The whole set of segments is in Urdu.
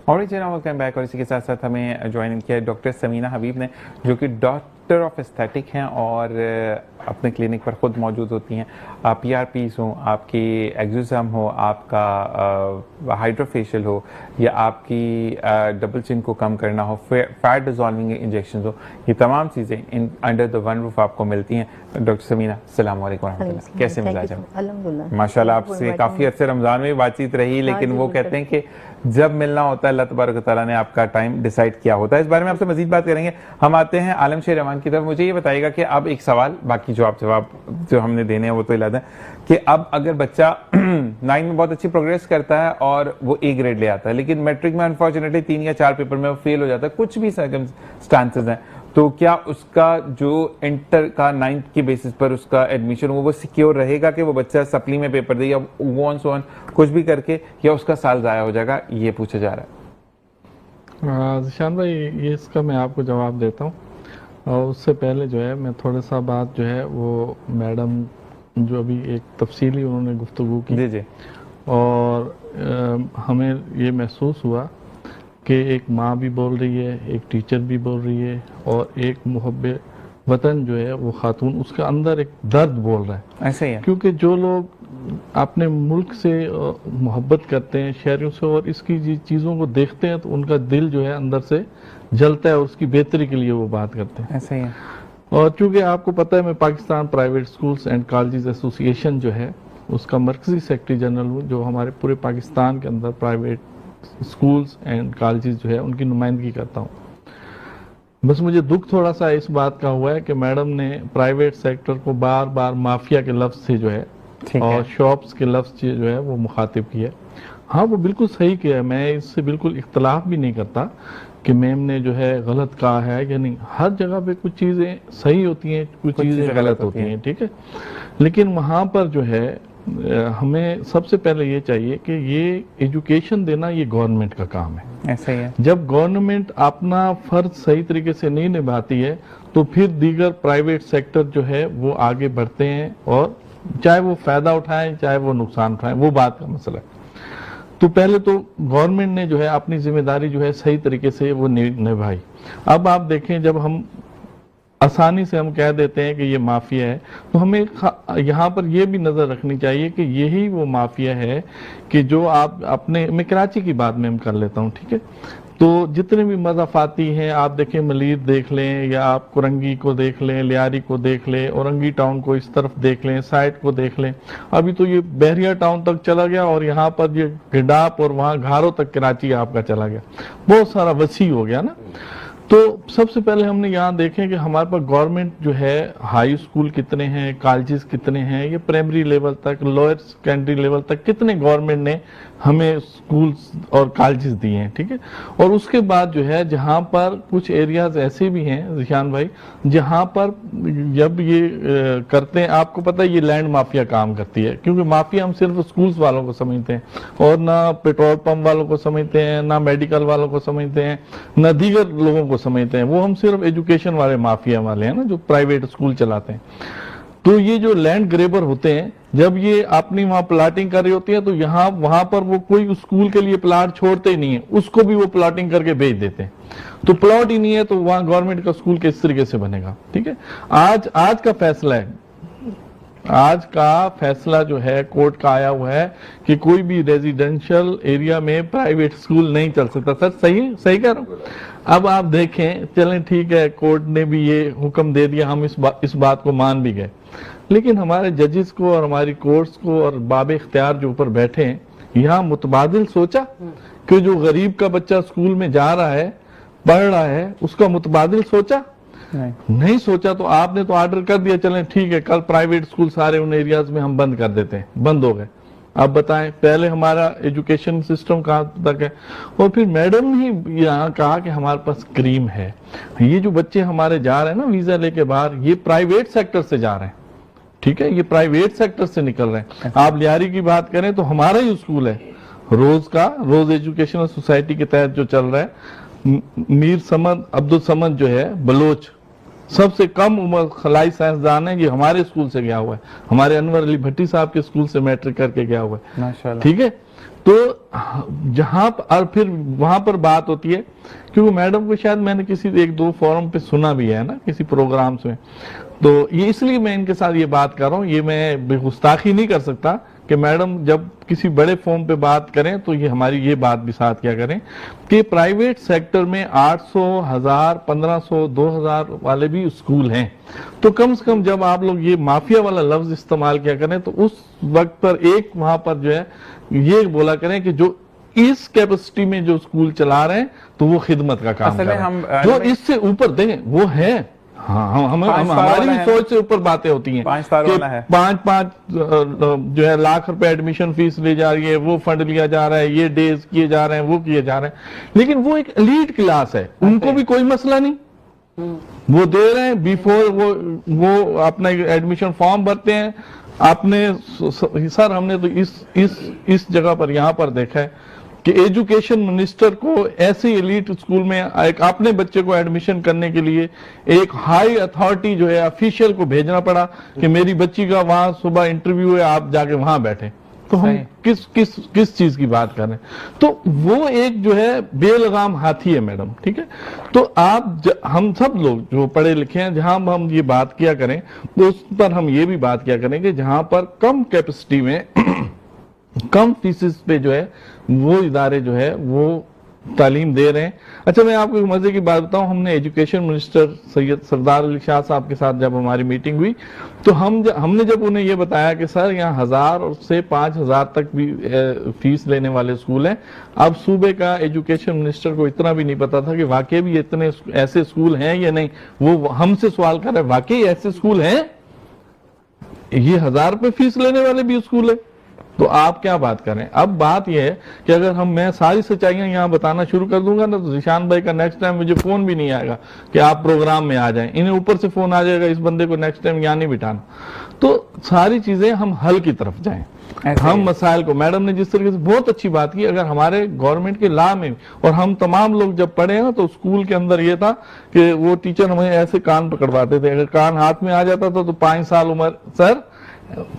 اور ویلکم بیک. اور اسی کے ساتھ ساتھ ہمیں جوائن کیا ڈاکٹر سمینہ حبیب نے, جو کہ ڈاکٹر آف استھیٹک ہیں اور اپنے کلینک پر خود موجود ہوتی ہیں. پی آر پیز ہوں, آپ کی ایگزوزم ہو, آپ کا ہائیڈروفیشیل ہو, یا آپ کی ڈبل چن کو کم کرنا ہو, فیٹ ڈیزالونگ انجیکشنز ہو, یہ تمام چیزیں انڈر دا ون روف آپ کو ملتی ہیں. ڈاکٹر سمینہ السلام علیکم ورحمۃ اللہ, کیسے مزاج ہیں؟ الحمدللہ ماشاء اللہ آپ سے کافی عرصے رمضان میں بات چیت رہی, لیکن وہ کہتے ہیں کہ جب ملنا ہوتا ہے اللہ تبارک و تعالیٰ نے آپ کا ٹائم ڈیسائیڈ کیا ہوتا ہے. اس بارے میں آپ سے مزید بات کریں گے. ہم آتے ہیں عالم شیر رحمان کی طرف. مجھے یہ بتائیے گا کہ اب ایک سوال, باقی جو آپ جواب جو ہم نے دینے ہیں وہ تو علاوہ کہ اب اگر بچہ 9 میں بہت اچھی پروگریس کرتا ہے اور وہ A گریڈ لے آتا ہے, لیکن میٹرک میں انفارچونیٹلی 3 یا 4 پیپر میں وہ فیل ہو جاتا ہے, کچھ بھی سرکمسٹانسز ہیں, تو کیا اس کا جو انٹر کا 9th کے بیسس پر اس کا ایڈمیشن وہ سیکیور رہے گا کہ وہ بچہ سپلی میں پیپر دے یا وہ سو کچھ بھی کر کے, یا اس کا سال ضائع ہو جائے گا, یہ پوچھا جا رہا ہے؟ ذیشان بھائی, یہ اس کا میں آپ کو جواب دیتا ہوں. اور اس سے پہلے جو ہے میں تھوڑا سا بات جو ہے وہ میڈم جو ابھی ایک تفصیلی انہوں نے گفتگو کی, جی جی, اور ہمیں یہ محسوس ہوا کہ ایک ماں بھی بول رہی ہے, ایک ٹیچر بھی بول رہی ہے, اور ایک محب وطن جو ہے وہ خاتون, اس کے اندر ایک درد بول رہا ہے. ایسا ہی ہے, کیونکہ جو لوگ اپنے ملک سے محبت کرتے ہیں, شہریوں سے, اور اس کی چیزوں کو دیکھتے ہیں تو ان کا دل جو ہے اندر سے جلتا ہے, اور اس کی بہتری کے لیے وہ بات کرتے ہیں. ایسا ہی ہے. اور چونکہ آپ کو پتہ ہے میں Pakistan private schools and colleges ایسوسی ایشن جو ہے اس کا مرکزی سیکرٹری جنرل ہوں, جو ہمارے پورے پاکستان کے اندر پرائیویٹ اسکولز اینڈ کالجز جو ہے ان کی نمائندگی کرتا ہوں. بس مجھے دکھ تھوڑا سا اس بات کا ہوا ہے کہ میڈم نے پرائیویٹ سیکٹر کو بار بار مافیا کے لفظ سے جو ہے اور شاپس کے لفظ سے جو ہے وہ مخاطب کیا. ہاں وہ بالکل صحیح کیا ہے, میں اس سے بالکل اختلاف بھی نہیں کرتا کہ میم نے جو ہے غلط کہا ہے یا نہیں. ہر جگہ پہ کچھ چیزیں صحیح ہوتی ہیں, کچھ چیزیں غلط ہوتی ہیں, ٹھیک ہے. لیکن وہاں پر جو ہے ہمیں سب سے پہلے یہ چاہیے کہ یہ ایجوکیشن دینا یہ گورنمنٹ کا کام ہے. ایسا ہی ہے. جب گورنمنٹ اپنا فرض صحیح طریقے سے نہیں نبھاتی ہے تو پھر دیگر پرائیویٹ سیکٹر جو ہے وہ آگے بڑھتے ہیں, اور چاہے وہ فائدہ اٹھائیں چاہے وہ نقصان اٹھائیں, وہ بات کا مسئلہ ہے. تو پہلے تو گورنمنٹ نے جو ہے اپنی ذمہ داری جو ہے صحیح طریقے سے وہ نبھائی. اب آپ دیکھیں, جب ہم آسانی سے ہم کہہ دیتے ہیں کہ یہ مافیا ہے, تو ہمیں یہاں پر یہ بھی نظر رکھنی چاہیے کہ یہی وہ مافیا ہے کہ جو آپ اپنے, میں کراچی کی بات میں کر لیتا ہوں, ٹھیک ہے. تو جتنے بھی مضافاتی ہیں آپ دیکھیں, ملیر دیکھ لیں, یا آپ کرنگی کو دیکھ لیں, لیاری کو دیکھ لیں, اورنگی ٹاؤن کو اس طرف دیکھ لیں, سائٹ کو دیکھ لیں, ابھی تو یہ بحریہ ٹاؤن تک چلا گیا, اور یہاں پر یہ گڈاپ اور وہاں گھاروں تک کراچی آپ کا چلا گیا, بہت سارا وسیع ہو گیا نا. تو سب سے پہلے ہم نے یہاں دیکھیں کہ ہمارے پاس گورنمنٹ جو ہے ہائی اسکول کتنے ہیں, کالجز کتنے ہیں, یہ پرائمری لیول تک, لوئر سیکنڈری لیول تک کتنے گورنمنٹ نے ہمیں اسکولز اور کالجز دیے ہیں, ٹھیک ہے. اور اس کے بعد جو ہے جہاں پر کچھ ایریاز ایسے بھی ہیں ذیشان بھائی, جہاں پر جب یہ کرتے ہیں, آپ کو پتہ ہے یہ لینڈ مافیا کام کرتی ہے, کیونکہ مافیا ہم صرف اسکولز والوں کو سمجھتے ہیں, اور نہ پیٹرول پمپ والوں کو سمجھتے ہیں, نہ میڈیکل والوں کو سمجھتے ہیں, نہ دیگر لوگوں کو سمجھتے ہیں. وہ ہم صرف ایجوکیشن والے مافیا والے ہیں نا, جو پرائیویٹ اسکول چلاتے ہیں. تو یہ جو لینڈ گریبر ہوتے ہیں, جب یہ اپنی وہاں پلاٹنگ کر رہی ہوتی ہے تو وہاں پر وہ کوئی اسکول کے لیے پلاٹ چھوڑتے ہی نہیں ہے, اس کو بھی وہ پلاٹنگ کر کے بیچ دیتے ہیں. تو پلاٹ ہی نہیں ہے تو وہاں گورنمنٹ کا اسکول کس طریقے سے بنے گا, ٹھیک ہے. آج کا فیصلہ ہے, آج کا فیصلہ جو ہے کورٹ کا آیا ہوا ہے کہ کوئی بھی ریزیڈینشل ایریا میں پرائیویٹ اسکول نہیں چل سکتا. سر صحیح کہہ رہا ہوں. اب آپ دیکھیں, چلیں ٹھیک ہے, کورٹ نے بھی یہ حکم دے دیا, ہم اس بات کو مان بھی گئے, لیکن ہمارے ججز کو اور ہماری کورٹس کو اور باب اختیار جو اوپر بیٹھے ہیں, یہاں متبادل سوچا کہ جو غریب کا بچہ اسکول میں جا رہا ہے, پڑھ رہا ہے, اس کا متبادل سوچا نہیں سوچا. تو آپ نے تو آرڈر کر دیا, چلیں ٹھیک ہے, کل پرائیویٹ اسکول سارے ان ایریاز میں ہم بند کر دیتے ہیں, بند ہو گئے. اب بتائیں پہلے ہمارا ایجوکیشن سسٹم کہاں تک ہے. اور پھر میڈم نے یہاں کہا کہ ہمارے پاس کریم ہے. یہ جو بچے ہمارے جا رہے ہیں نا ویزا لے کے باہر, یہ پرائیویٹ سیکٹر سے جا رہے ہیں, ٹھیک ہے, یہ پرائیویٹ سیکٹر سے نکل رہے ہیں. آپ لیاری کی بات کریں تو ہمارا ہی اسکول ہے, روز ایجوکیشنل سوسائٹی کے تحت جو چل رہا ہے, میر عبدالصمد جو ہے بلوچ, سب سے کم عمر خلائی سائنسدان ہے, یہ ہمارے اسکول سے گیا ہوا ہے, ہمارے انور علی بھٹی صاحب کے اسکول سے میٹرک کر کے گیا ہوا ہے, ٹھیک ہے. تو جہاں اور پھر وہاں پر بات ہوتی ہے، کیونکہ میڈم کو شاید میں نے کسی ایک دو فورم پہ سنا بھی ہے نا، کسی پروگرامز میں، تو یہ اس لیے میں ان کے ساتھ یہ بات کر رہا ہوں، یہ میں بے گستاخی نہیں کر سکتا کہ میڈم جب کسی بڑے فارم پہ بات کریں تو یہ ہماری یہ بات بھی ساتھ کیا کریں کہ پرائیویٹ سیکٹر میں 800، 1000، 1500، 2000 والے بھی اسکول ہیں، تو کم سے کم جب آپ لوگ یہ مافیا والا لفظ استعمال کیا کریں تو اس وقت پر ایک وہاں پر جو ہے یہ بولا کریں کہ جو اس کیپیسٹی میں جو اسکول چلا رہے ہیں تو وہ خدمت کا کام کر رہے ہیں، جو اس سے اوپر دیں وہ ہے، ہاں ہماری بھی سوچ سے اوپر باتیں ہوتی ہیں کہ 5 جو ہے لاکھ روپے ایڈمیشن فیس لے جا رہی ہے، وہ فنڈ لیا جا رہا ہے، یہ ڈیز کیے جا رہے ہیں، وہ کیے جا رہے ہیں، لیکن وہ ایک ایلیٹ کلاس ہے، ان کو بھی کوئی مسئلہ نہیں، وہ دے رہے ہیں بیفور وہ اپنا ایڈمیشن فارم بھرتے ہیں، آپ نے سر ہم نے تو اس جگہ پر یہاں پر دیکھا ہے کہ ایجوکیشن منسٹر کو ایسے ایلیٹ اسکول میں ایک اپنے بچے کو ایڈمیشن کرنے کے لیے ایک ہائی اتھارٹی جو ہے افیشل کو بھیجنا پڑا کہ میری بچی کا وہاں صبح انٹرویو ہے، آپ جا کے وہاں بیٹھیں، تو ہم کس چیز کی بات کر رہے ہیں؟ تو وہ ایک جو ہے بے لگام ہاتھی ہے میڈم، ٹھیک ہے؟ تو آپ ہم سب لوگ جو پڑھے لکھے ہیں جہاں ہم یہ بات کیا کریں تو اس پر ہم یہ بھی بات کیا کریں کہ جہاں پر کم کیپیسٹی میں کم فیسز پہ جو ہے وہ ادارے جو ہے وہ تعلیم دے رہے ہیں۔ اچھا میں آپ کو ایک مزے کی بات بتاؤں، ہم نے ایجوکیشن منسٹر سید سردار علی شاہ صاحب کے ساتھ جب ہماری میٹنگ ہوئی تو ہم نے جب انہیں یہ بتایا کہ سر یہاں 1000 سے 5000 تک بھی فیس لینے والے اسکول ہیں، اب صوبے کا ایجوکیشن منسٹر کو اتنا بھی نہیں پتا تھا کہ واقعی بھی اتنے ایسے اسکول ہیں یا نہیں، وہ ہم سے سوال کر رہے ہیں واقعی ایسے اسکول ہیں، یہ 1000 روپے فیس لینے والے بھی اسکول ہیں، تو آپ کیا بات کریں؟ اب بات یہ ہے کہ اگر میں ساری سچائیاں یہاں بتانا شروع کر دوں گا نا تو ذیشان بھائی کا نیکسٹ ٹائم مجھے فون بھی نہیں آئے گا کہ آپ پروگرام میں آ جائیں، انہیں اوپر سے فون آ جائے گا اس بندے کو نیکسٹ ٹائم یہاں نہیں بٹھانا، تو ساری چیزیں ہم حل کی طرف جائیں، ہم مسائل کو، میڈم نے جس طریقے سے بہت اچھی بات کی، اگر ہمارے گورنمنٹ کے لا میں اور ہم تمام لوگ جب پڑھے ہیں تو اسکول کے اندر یہ تھا کہ وہ ٹیچر ہمیں ایسے کان پکڑواتے تھے، اگر کان ہاتھ میں آ جاتا تھا تو 5 سال عمر سر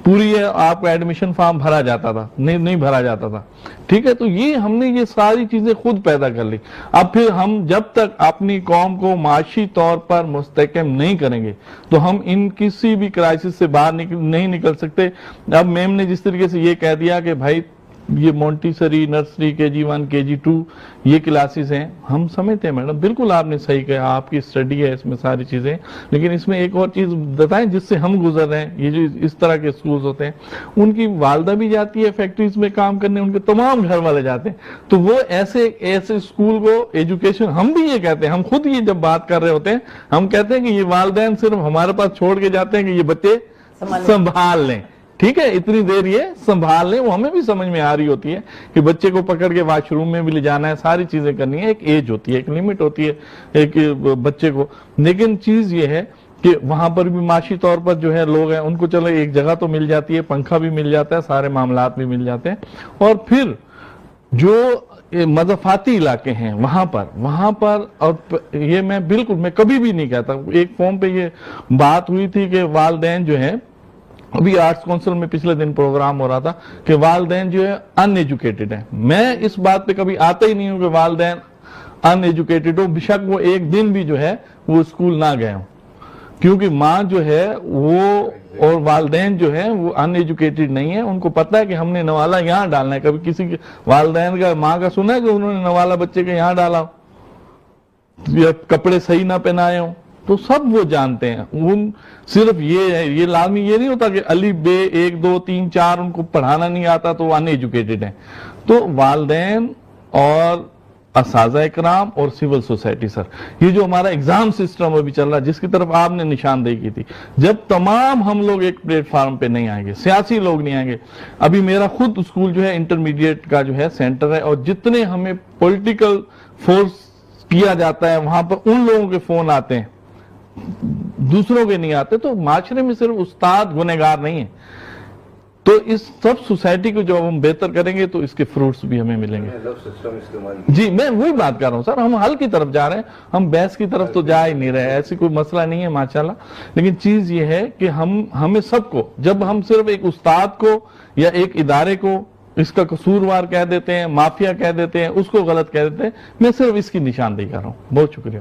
پوری ہے، آپ کا ایڈمیشن فارم بھرا جاتا تھا، نہیں بھرا جاتا تھا، ٹھیک ہے؟ تو یہ ہم نے یہ ساری چیزیں خود پیدا کر لی۔ اب پھر ہم جب تک اپنی قوم کو معاشی طور پر مستحکم نہیں کریں گے تو ہم ان کسی بھی کرائسس سے باہر نہیں نکل سکتے۔ اب میم نے جس طریقے سے یہ کہہ دیا کہ بھائی یہ مونٹیسری، نرسری، KG1، KG2 یہ کلاسز ہیں، ہم سمجھتے ہیں میڈم بالکل آپ نے صحیح کہا، آپ کی اسٹڈی ہے اس میں ساری چیزیں، لیکن اس میں ایک اور چیز بتائیں جس سے ہم گزر رہے ہیں، یہ جو اس طرح کے اسکولز ہوتے ہیں ان کی والدہ بھی جاتی ہے فیکٹریز میں کام کرنے، ان کے تمام گھر والے جاتے ہیں، تو وہ ایسے اسکول کو ایجوکیشن، ہم بھی یہ کہتے ہیں، ہم خود یہ جب بات کر رہے ہوتے ہیں ہم کہتے ہیں کہ یہ والدین صرف ہمارے پاس چھوڑ کے جاتے ہیں کہ یہ بچے سنبھال لیں، ٹھیک ہے؟ اتنی دیر یہ سنبھال لیں، وہ ہمیں بھی سمجھ میں آ رہی ہوتی ہے کہ بچے کو پکڑ کے واش روم میں بھی لے جانا ہے، ساری چیزیں کرنی ہے، ایک ایج ہوتی ہے، ایک لیمٹ ہوتی ہے ایک بچے کو، لیکن چیز یہ ہے کہ وہاں پر بھی معاشی طور پر جو ہے لوگ ہیں ان کو چلو ایک جگہ تو مل جاتی ہے، پنکھا بھی مل جاتا ہے، سارے معاملات بھی مل جاتے ہیں، اور پھر جو مضافاتی علاقے ہیں وہاں پر اور یہ میں بالکل میں کبھی بھی نہیں کہتا، ایک فارم پہ یہ بات ہوئی تھی کہ والدین جو ہیں، ابھی آرٹس کونسل میں پچھلے دن پروگرام ہو رہا تھا کہ والدین جو ہے ان ایجوکیٹڈ ہیں، میں اس بات پہ کبھی آتا ہی نہیں ہوں کہ والدین ان ایجوکیٹڈ ہو، بشک وہ ایک دن بھی جو ہے وہ اسکول نہ گئے ہوں، کیونکہ ماں جو ہے وہ اور والدین جو ہیں وہ ان ایجوکیٹڈ نہیں ہیں، ان کو پتہ ہے کہ ہم نے نوالا یہاں ڈالنا ہے، کبھی کسی کے والدین کا ماں کا سنا ہے کہ انہوں نے نوالا بچے کے یہاں ڈالا ہو یا کپڑے صحیح نہ پہنائے ہوں، تو سب وہ جانتے ہیں، ان صرف یہ لازمی یہ نہیں ہوتا کہ الف بے 1 2 3 4 ان کو پڑھانا نہیں آتا تو وہ ان ایجوکیٹڈ ہیں، تو والدین اور اساتذہ اکرام اور سول سوسائٹی، سر یہ جو ہمارا ایگزام سسٹم ابھی چل رہا ہے جس کی طرف آپ نے نشاندہی کی تھی، جب تمام ہم لوگ ایک پلیٹ فارم پہ نہیں آئیں گے، سیاسی لوگ نہیں آئیں گے، ابھی میرا خود اسکول جو ہے انٹرمیڈیٹ کا جو ہے سینٹر ہے، اور جتنے ہمیں پولیٹیکل فورس کیا جاتا ہے وہاں پر ان لوگوں کے فون آتے ہیں، دوسروں کے نہیں آتے، تو معاشرے میں صرف استاد گنہگار نہیں ہے، تو اس سب سوسائٹی کو جو ہم بہتر کریں گے تو اس کے فروٹس بھی ہمیں ملیں گے۔ جی میں وہی بات کر رہا ہوں سر، ہم حل کی طرف جا رہے ہیں، ہم بحث کی طرف تو جا ہی نہیں رہے، ایسی کوئی مسئلہ نہیں ہے ماشاءاللہ، لیکن چیز یہ ہے کہ ہمیں سب کو، جب ہم صرف ایک استاد کو یا ایک ادارے کو اس کا قصوروار کہہ دیتے ہیں، مافیا کہہ دیتے ہیں، اس کو غلط کہہ دیتے ہیں. میں صرف اس کی نشاندہی کر رہا ہوں. بہت شکریہ.